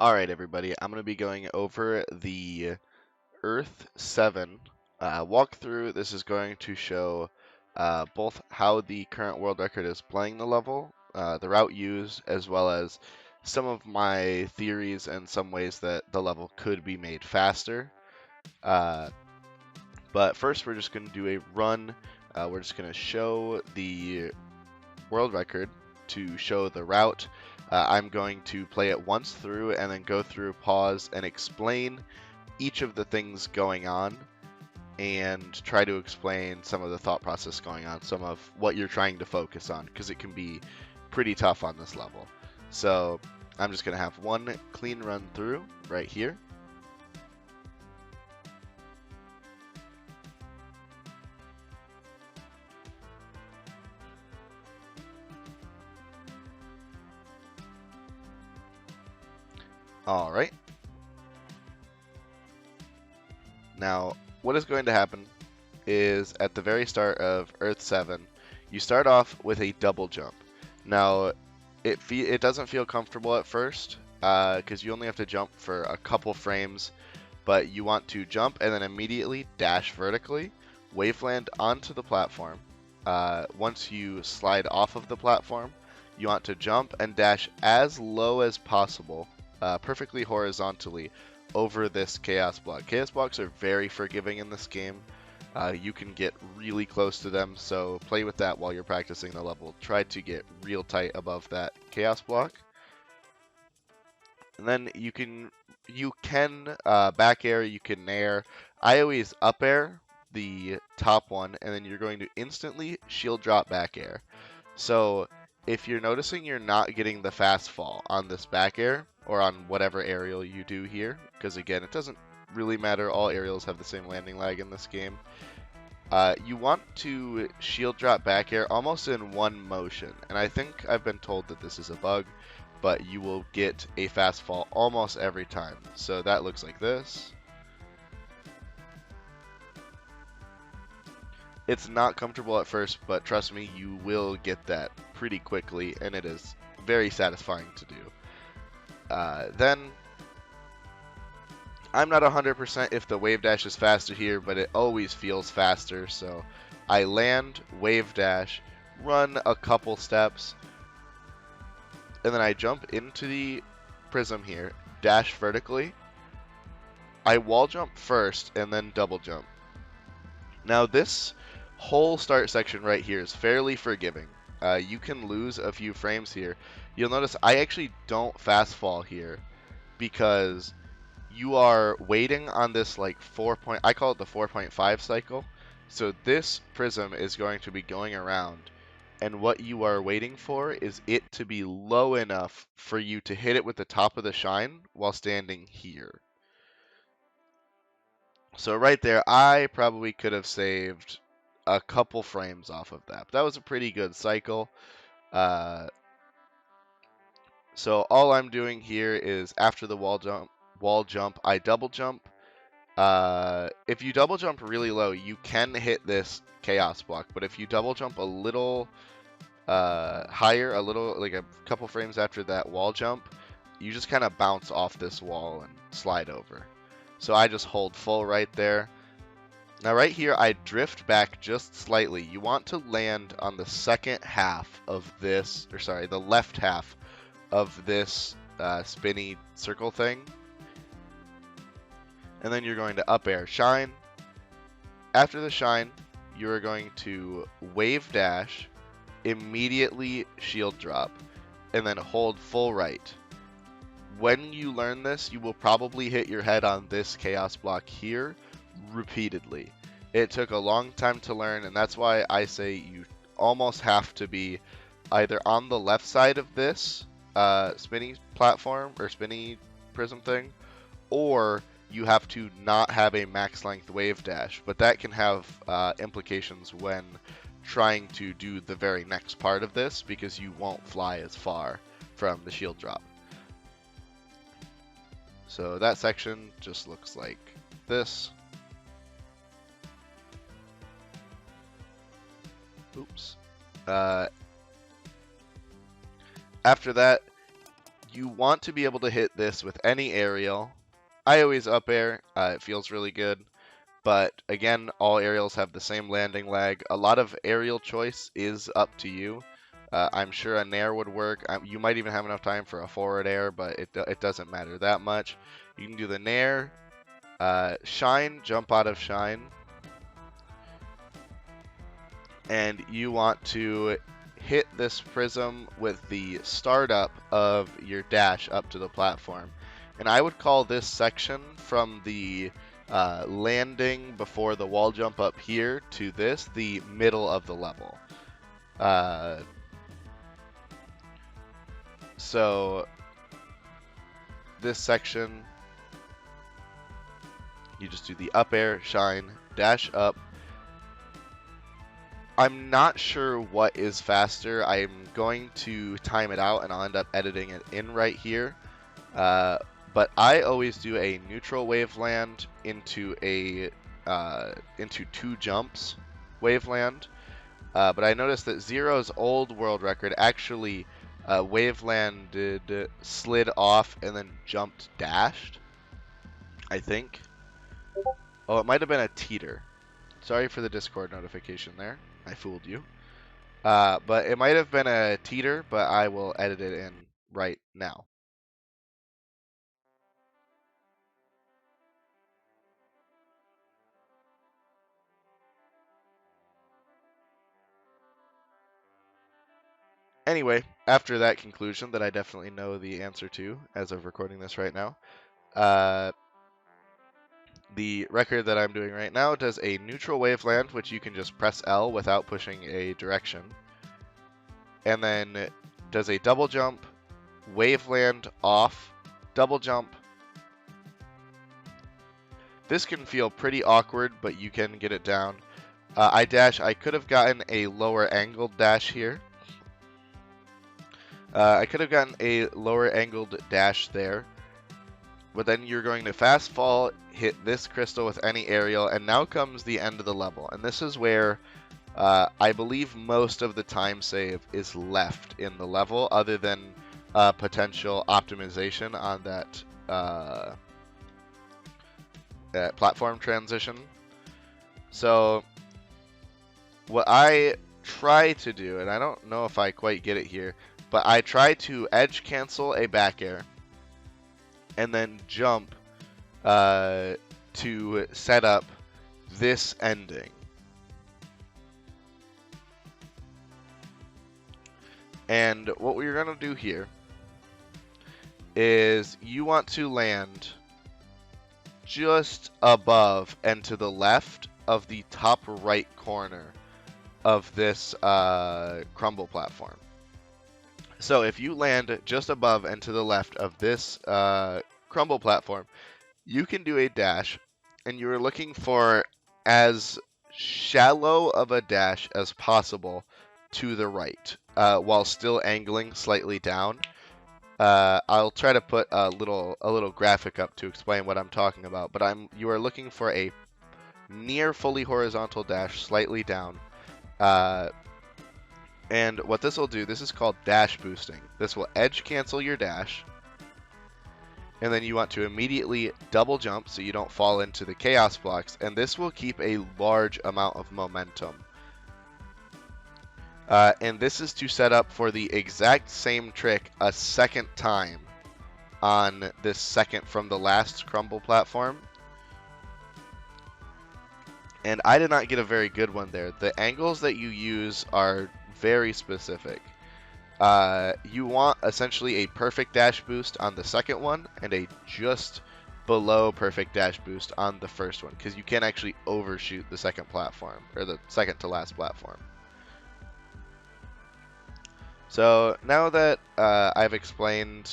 Alright everybody, I'm going to be going over the Earth 7 walkthrough. This is going to show both how the current world record is playing the level, the route used, as well as some of my theories and some ways that the level could be made faster. But first we're just going to do a run. We're just going to show the world record to show the route. I'm going to play it once through and then go through, pause, and explain each of the things going on and try to explain some of the thought process going on, some of what you're trying to focus on, because it can be pretty tough on this level. So I'm just going to have one clean run through right here. Alright. Now, what is going to happen is at the very start of Earth 7, you start off with a double jump. Now, it doesn't feel comfortable at first because you only have to jump for a couple frames, but you want to jump and then immediately dash vertically, waveland onto the platform. Once you slide off of the platform, you want to jump and dash as low as possible, perfectly horizontally, over this chaos block. Chaos blocks are very forgiving in this game. You can get really close to them, so play with that while you're practicing the level. Try to get real tight above that chaos block. And then you can back air, you can nair. I always up air the top one, and then you're going to instantly shield drop back air. So if you're noticing you're not getting the fast fall on this back air, or on whatever aerial you do here, because again, it doesn't really matter, all aerials have the same landing lag in this game. You want to shield drop back air almost in one motion, and I think I've been told that this is a bug, but you will get a fast fall almost every time. So that looks like this. It's not comfortable at first, but trust me, you will get that pretty quickly, and it is very satisfying to do. Then, I'm not 100% if the wave dash is faster here, but it always feels faster, so I land, wave dash, run a couple steps, and then I jump into the prism here, dash vertically. I wall jump first, and then double jump. Now this whole start section right here is fairly forgiving. You can lose a few frames here. You'll notice I actually don't fast fall here because you are waiting on this like I call it the 4.5 cycle. So this prism is going to be going around, and what you are waiting for is it to be low enough for you to hit it with the top of the shine while standing here. So right there, I probably could have saved a couple frames off of that. But that was a pretty good cycle. So all I'm doing here is after the wall jump, I double jump. If you double jump really low, you can hit this chaos block. But if you double jump a little higher, like a couple frames after that wall jump, you just kind of bounce off this wall and slide over. So I just hold full right there. Now right here, I drift back just slightly. You want to land on the second half of this, or sorry, the left half of this spinny circle thing. And then you're going to up air shine. After the shine, you are going to wave dash, immediately shield drop, and then hold full right. When you learn this, you will probably hit your head on this chaos block here repeatedly. It took a long time to learn, and that's why I say you almost have to be either on the left side of this spinny platform or spinny prism thing, or you have to not have a max length wave dash. But that can have implications when trying to do the very next part of this, because you won't fly as far from the shield drop. So that section just looks like this. Oops. After that, you want to be able to hit this with any aerial. I always up air. It feels really good. But again, all aerials have the same landing lag. A lot of aerial choice is up to you. I'm sure a nair would work. You might even have enough time for a forward air, but it doesn't matter that much. You can do the nair, shine, jump out of shine, and you want to hit this prism with the startup of your dash up to the platform. And I would call this section from the landing before the wall jump up here to this the middle of the level. So this section, you just do the up air, shine, dash up. I'm not sure what is faster. I'm going to time it out and I'll end up editing it in right here. But I always do a neutral waveland into into 2 jumps waveland. But I noticed that Zero's old world record actually wavelanded, slid off, and then jumped dashed, I think. Oh, it might have been a teeter. Sorry for the Discord notification there. I fooled you. But it might have been a teeter, but I will edit it in right now. Anyway, after that conclusion that I definitely know the answer to as of recording this right now, the record that I'm doing right now does a neutral waveland, which you can just press L without pushing a direction, and then does a double jump, waveland off, double jump. This can feel pretty awkward, but you can get it down. I dash. I could have gotten a lower angled dash here. I could have gotten a lower angled dash there. But then you're going to fast fall, hit this crystal with any aerial, and now comes the end of the level. And this is where I believe most of the time save is left in the level, other than potential optimization on that platform transition. So what I try to do, and I don't know if I quite get it here, but I try to edge cancel a back air and then jump to set up this ending. And what we're going to do here is you want to land just above and to the left of the top right corner of this crumble platform. So if you land just above and to the left of this crumble platform, you can do a dash, and you're looking for as shallow of a dash as possible to the right, while still angling slightly down. I'll try to put a little graphic up to explain what I'm talking about, but you are looking for a near fully horizontal dash slightly down. And what this will do, this is called dash boosting. This will edge cancel your dash, and then you want to immediately double jump so you don't fall into the chaos blocks, and this will keep a large amount of momentum. And this is to set up for the exact same trick a second time on this second from the last crumble platform. And I did not get a very good one there. The angles that you use are very specific. You want essentially a perfect dash boost on the second one and a just below perfect dash boost on the first one, because you can actually overshoot the second platform, or the second to last platform. So now that I've explained,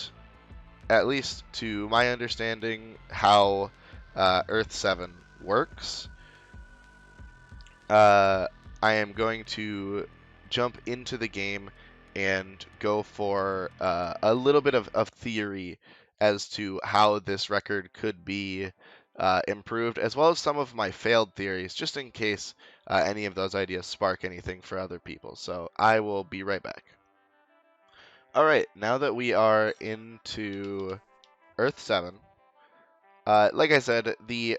at least to my understanding, how Earth 7 works, I am going to jump into the game and go for a little bit of theory as to how this record could be improved, as well as some of my failed theories, just in case any of those ideas spark anything for other people. So I will be right back. Alright, now that we are into Earth 7, like I said, the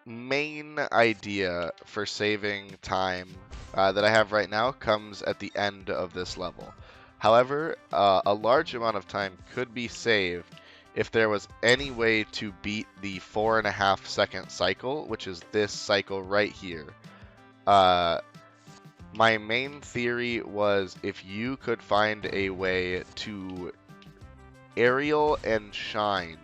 main idea for saving time that I have right now comes at the end of this level. However, a large amount of time could be saved if there was any way to beat the 4.5 second cycle, which is this cycle right here. My main theory was if you could find a way to aerial and shine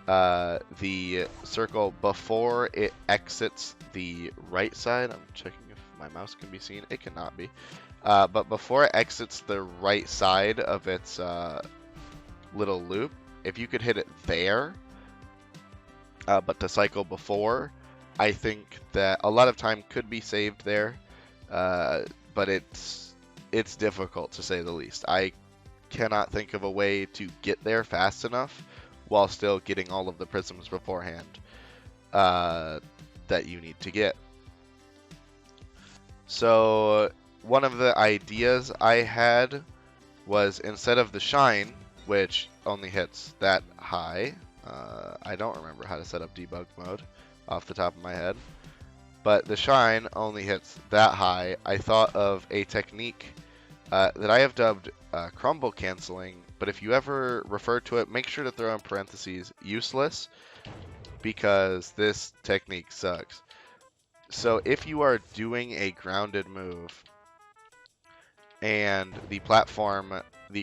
the circle before it exits the right side. I'm checking if my mouse can be seen. It cannot be. But before it exits the right side of its little loop, if you could hit it there, but to cycle before, I think that a lot of time could be saved there. But it's difficult to say the least. I cannot think of a way to get there fast enough while still getting all of the prisms beforehand that you need to get. So one of the ideas I had was instead of the shine, which only hits that high, I don't remember how to set up debug mode off the top of my head, but the shine only hits that high. I thought of a technique that I have dubbed crumble canceling, but if you ever refer to it, make sure to throw in parentheses useless, because this technique sucks. So if you are doing a grounded move and the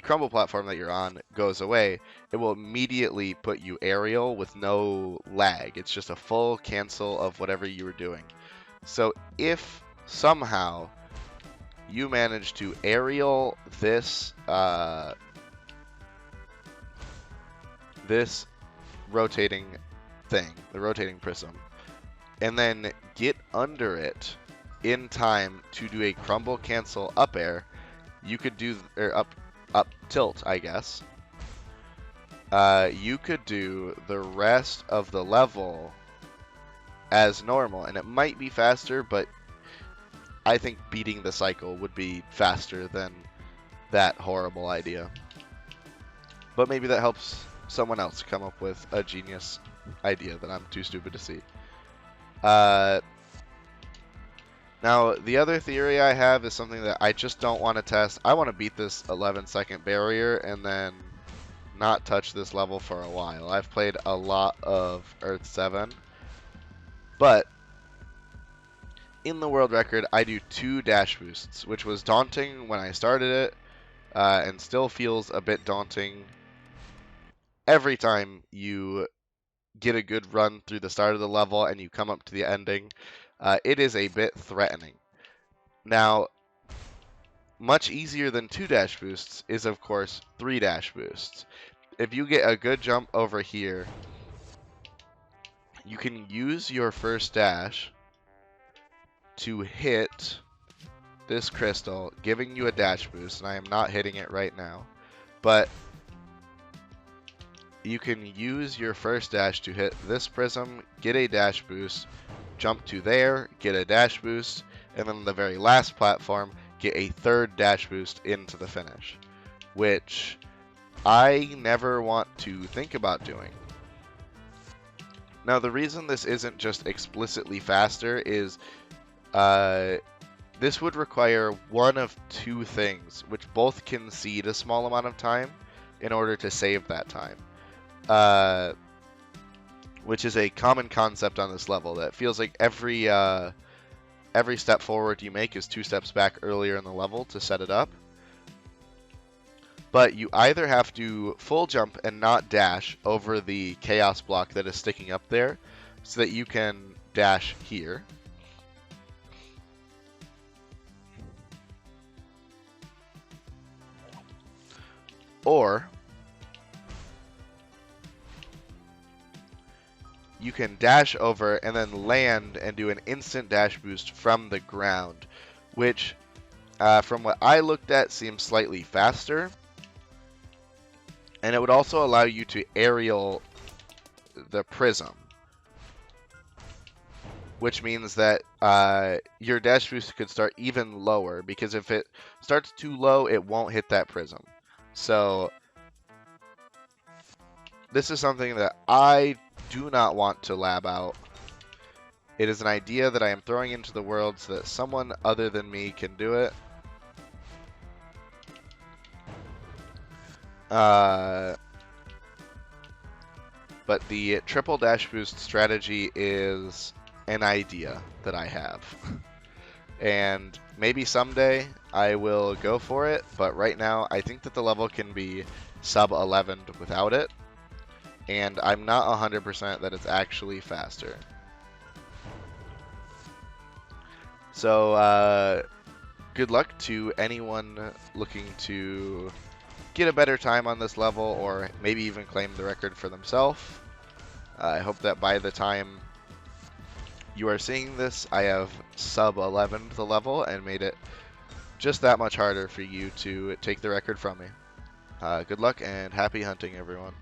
crumble platform that you're on goes away, it will immediately put you aerial with no lag. It's just a full cancel of whatever you were doing. So if somehow you manage to aerial this this rotating thing, the rotating prism, and then get under it in time to do a crumble cancel up air, you could do, or up tilt, I guess. You could do the rest of the level as normal, and it might be faster, but I think beating the cycle would be faster than that horrible idea. But maybe that helps someone else come up with a genius idea that I'm too stupid to see. Now, the other theory I have is something that I just don't want to test. I want to beat this 11-second barrier and then not touch this level for a while. I've played a lot of Earth 7, but in the world record, I do 2 dash boosts, which was daunting when I started it, and still feels a bit daunting every time you get a good run through the start of the level and you come up to the ending. It is a bit threatening. Now, much easier than 2 dash boosts is, of course, 3 dash boosts. If you get a good jump over here, you can use your first dash to hit this crystal, giving you a dash boost, and I am not hitting it right now, but you can use your first dash to hit this prism, get a dash boost, jump to there, get a dash boost, and then the very last platform, get a third dash boost into the finish, which I never want to think about doing. Now, the reason this isn't just explicitly faster is this would require one of 2 things, which both concede a small amount of time in order to save that time. Which is a common concept on this level, that feels like every step forward you make is 2 steps back earlier in the level to set it up. But you either have to full jump and not dash over the chaos block that is sticking up there so that you can dash here, or you can dash over and then land and do an instant dash boost from the ground, which from what I looked at seems slightly faster, and it would also allow you to aerial the prism, which means that your dash boost could start even lower, because if it starts too low, it won't hit that prism. So this is something that I do not want to lab out. It is an idea that I am throwing into the world so that someone other than me can do it. But the triple dash boost strategy is an idea that I have. And maybe someday I will go for it, but right now I think that the level can be sub 11 without it. And I'm not 100% that it's actually faster. So, good luck to anyone looking to get a better time on this level, or maybe even claim the record for themselves. I hope that by the time you are seeing this, I have sub 11 the level and made it just that much harder for you to take the record from me. Good luck and happy hunting, everyone.